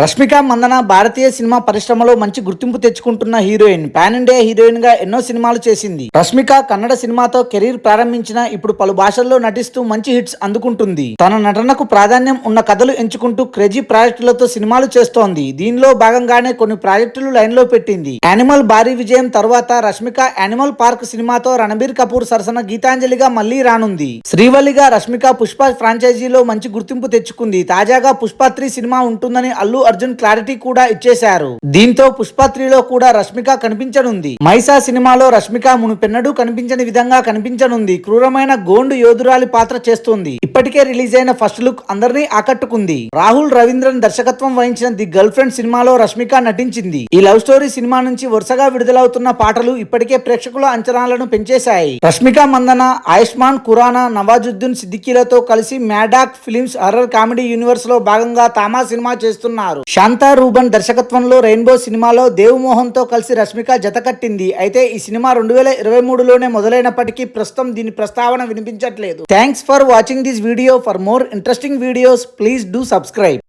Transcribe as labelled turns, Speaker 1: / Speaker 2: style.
Speaker 1: రష్మిక మందన భారతీయ cinema పరిశ్రమలో మంచి గుర్తింపు తెచ్చుకుంటున్న హీరోయిన్. పాన్ ఇండియా హీరోయిన్ గా ఎన్నో సినిమాలు చేసింది. రష్మిక కన్నడ సినిమాతో కెరీర్ ప్రారంభించిన ఇప్పుడు పలు భాషల్లో నటిస్తూ మంచి హిట్స్ అందుకుంటుంది. తన నటనకు ప్రాధాన్యం ఉన్న కథలు ఎంచుకుంటూ క్రేజీ ప్రాజెక్టులతో సినిమాలు చేస్తోంది. దీనిలో భాగంగానే కొన్ని ప్రాజెక్టులు లైన్ లో పెట్టింది. యానిమల్ భారీ విజయం తర్వాత రష్మిక యానిమల్ పార్క్ సినిమాతో రణబీర్ కపూర్ సరసన గీతాంజలిగా మళ్లీ రానుంది. శ్రీవల్లిగా రష్మిక పుష్ప ఫ్రాంచైజీలో మంచి గుర్తింపు తెచ్చుకుంది. తాజాగా పుష్ప 3 సినిమా ఉంటుందని అల్లు అర్జున్ క్లారిటీ కూడా ఇచ్చేశారు. దీంతో పుష్ప 3లో కూడా రష్మిక కనిపించనుంది. మైసా సినిమాలో రష్మిక మునుపెన్నడూ కనిపించని విధంగా కనిపించనుంది. క్రూరమైన గోండు యోధురాలి పాత్ర చేస్తుంది. ఇప్పటికే రిలీజ్ అయిన ఫస్ట్ లుక్ అందరినీ ఆకట్టుకుంది. రాహుల్ రవీంద్రన్ దర్శకత్వం వహించిన ది గర్ల్ ఫ్రెండ్ సినిమాలో రష్మిక నటించింది. ఈ లవ్ స్టోరీ సినిమా నుంచి వరుసగా విడుదలవుతున్న పాటలు ఇప్పటికే ప్రేక్షకుల అంచనాలను పెంచేశాయి. రష్మిక మందన, ఆయుష్మాన్ ఖురానా, నవాజుద్దీన్ సిద్దికీలతో కలిసి Maddock films horror comedy universe లో భాగంగా తామా సినిమా చేస్తున్నారు. శాంతా రూబన్ దర్శకత్వంలో రెయిన్బో సినిమాలో దేవ్ మోహన్ తో కలిసి రష్మిక జత కట్టింది. అయితే ఈ సినిమా 2023లోనే మొదలైనప్పటికీ ప్రస్తుతం దీని ప్రస్తావన వినిపించట్లేదు. Thanks for watching this video. For more interesting videos please do subscribe.